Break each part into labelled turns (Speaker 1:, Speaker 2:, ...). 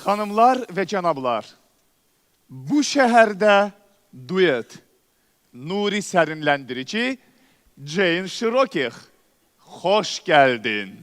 Speaker 1: Xanımlar və cənablar, bu şəhərdə duet, Nuri sərinləndirici, Jane Şirokih, xoş gəldin.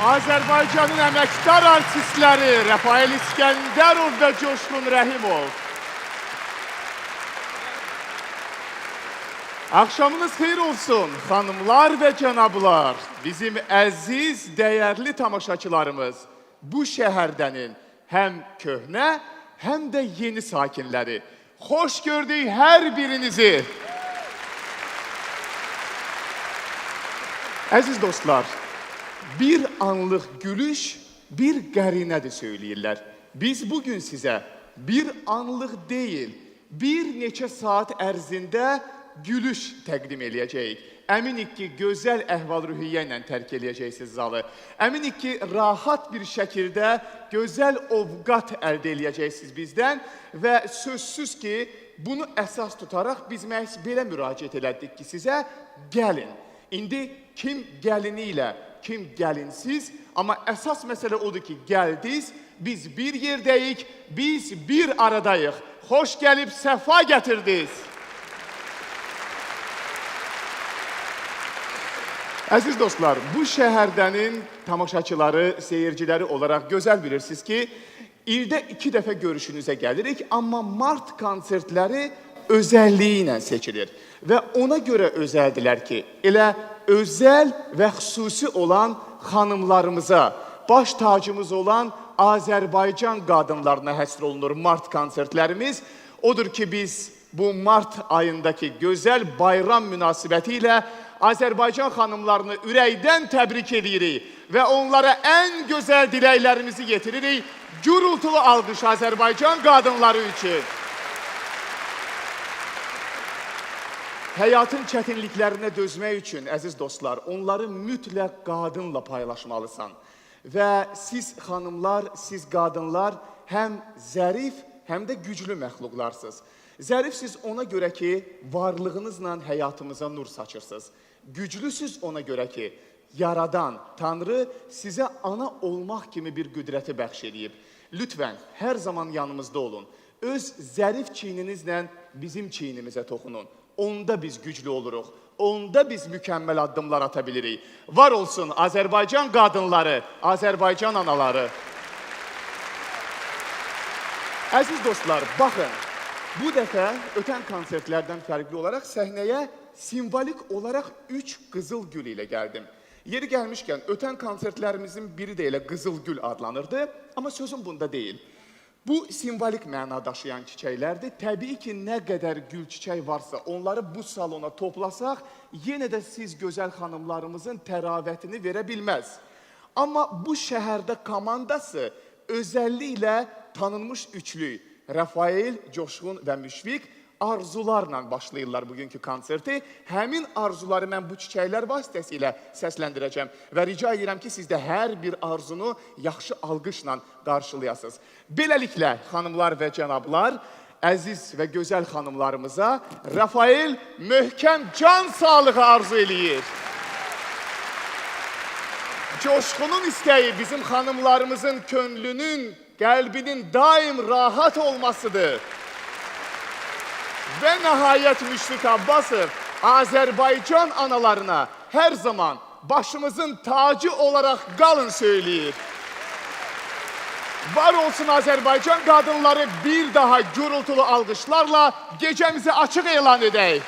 Speaker 1: Azərbaycanın əməkdar artistləri Rəfail İskəndərov və Coşqun Rəhimov. Akşamınız xeyir olsun, xanımlar ve cənablar. Bizim əziz, dəyərli tamaşaçılarımız bu şəhərdənin həm köhnə, həm də yeni sakinləri. Xoş gördük hər birinizi. Əziz dostlar, bir anlıq gülüş, bir qərinədir söyləyirlər. Biz bugün sizə bir anlıq deyil, bir neçə saat ərzində gülüş təqdim eləyəcəyik. Əminik ki, gözəl əhval-ruhiyyə ilə tərk eləyəcəksiniz zalı. Əminik ki, rahat bir şəkildə gözəl ovqat əldə eləyəcəksiniz bizdən və sözsüz ki, bunu əsas tutaraq biz məhz belə müraciət elədik ki, sizə gəlin. İndi kim gəlini ilə, kim gəlinsiz, amma əsas məsələ odur ki, gəldiniz, biz bir yerdəyik, biz bir aradayıq. Xoş gəlib, səfa gətirdiniz. Əziz dostlar, bu şəhərdənin tamaşaçıları, seyirciləri olaraq gözəl bilirsiniz ki, ildə 2 dəfə görüşünüzə gəlirik, amma mart konsertləri özəlliyi ilə seçilir. Və ona görə özəldilər ki, elə özəl və xüsusi olan xanımlarımıza, baş tacımız olan Azərbaycan qadınlarına həsr olunur mart konsertlərimiz. Odur ki, biz bu mart ayındakı gözəl bayram münasibəti ilə Azərbaycan xanımlarını ürəkdən təbrik edirik və onlara ən gözəl diləklərimizi yetiririk. Gürültülü alqış Azərbaycan qadınları üçün. Həyatın çətinliklərinə dözmək üçün, əziz dostlar, onları mütləq qadınla paylaşmalısan. Və siz xanımlar, siz qadınlar həm zərif, həm də güclü məxluqlarsınız. Zərifsiz ona görə ki, varlığınızla həyatımıza nur saçırsınız. Güclüsüz ona görə ki, Yaradan, Tanrı sizə ana olmaq kimi bir qüdrəti bəxş edib. Lütfən, hər zaman yanımızda olun. Öz zərif çiyninizlə bizim çiynimizə toxunun. Onda biz güclü oluruq. Onda biz mükəmməl addımlar ata bilirik. Var olsun Azərbaycan qadınları, Azərbaycan anaları. Əziz dostlar, baxın, bu dəfə ötən konsertlərdən fərqli olaraq səhnəyə simvolik olaraq 3 qızıl gül ilə gəldim. Yeri gəlmişkən, ötən konsertlərimizin biri də elə qızıl gül adlanırdı, amma sözüm bunda deyil. Bu simvolik məna daşıyan çiçəklərdir. Təbii ki, nə qədər gül çiçək varsa, onları bu salona toplasaq, yenə də siz gözəl xanımlarımızın təravətini verə bilməz. Amma bu şəhərdə komandası özəlliklə tanınmış üçlük, Rafael, Coşqun və Müşfiq arzularla başlayırlar bugünkü konserti. Həmin arzuları mən bu çiçəklər vasitəsilə səsləndirəcəm və rica edirəm ki, siz də hər bir arzunu yaxşı alqışla qarşılayasınız. Beləliklə, xanımlar və cənablar, əziz və gözəl xanımlarımıza Rafael möhkəm can sağlığı arzu eləyir. Coşqunun istəyi bizim xanımlarımızın könlünün, qəlbinin daim rahat olmasıdır. Və nəhayət Müşfiq Abbasov Azərbaycan analarına hər zaman başımızın tacı olaraq qalın söyləyir. Var olsun Azərbaycan qadınları, bir daha gürültülü alqışlarla gecəmizi açıq elan edək.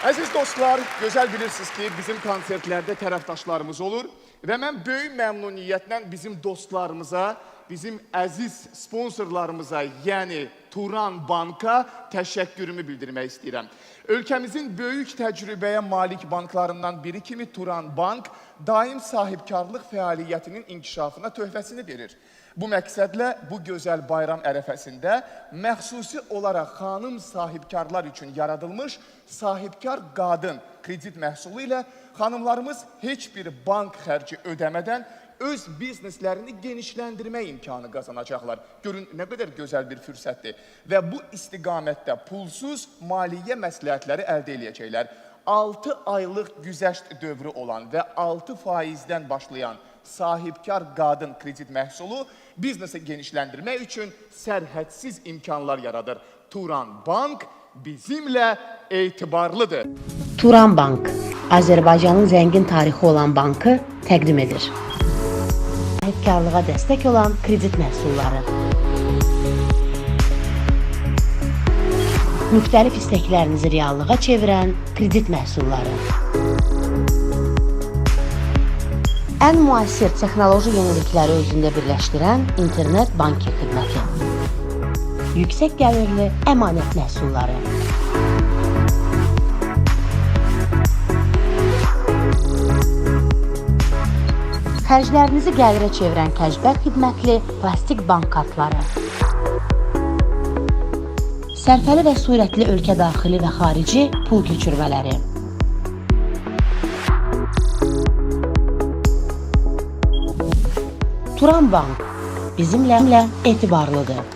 Speaker 1: Əziz dostlar, gözəl bilirsiniz ki, bizim konsertlərdə tərəfdaşlarımız olur və mən böyük məmnuniyyətlə bizim dostlarımıza, bizim əziz sponsorlarımıza, yəni Turan Banka təşəkkürümü bildirmək istəyirəm. Ölkəmizin böyük təcrübəyə malik banklarından biri kimi Turan Bank daim sahibkarlıq fəaliyyətinin inkişafına töhfəsini verir. Bu məqsədlə bu gözəl bayram ərəfəsində məxsusi olaraq xanım sahibkarlar üçün yaradılmış sahibkar qadın kredit məhsulu ilə xanımlarımız heç bir bank xərci ödəmədən öz bizneslərini genişləndirmək imkanı qazanacaqlar. Görün, nə qədər gözəl bir fürsətdir. Və bu istiqamətdə pulsuz maliyyə məsləhətləri əldə eləyəcəklər. 6 aylıq güzəşt dövrü olan və 6%-dən başlayan sahibkar qadın kredit məhsulu biznesi genişləndirmək üçün sərhədsiz imkanlar yaradır. Turan Bank bizimlə etibarlıdır.
Speaker 2: Turan Bank, Azərbaycanın zəngin tarixi olan bankı təqdim edir. Sahibkarlığa dəstək olan kredit məhsulları. müxtəlif istəklərinizi reallığa çevirən kredit məhsulları. Ən müasir texnoloji yenilikləri özündə birləşdirən internet banki xidməti. Yüksək gəlirli əmanət məhsulları. Xərclərinizi gəlirə çevirən kəşbət xidmətli plastik bank kartları. Sərfəli və sürətli ölkə daxili və xarici pul köçürmələri. Turan Bank bizimlə etibarlıdır.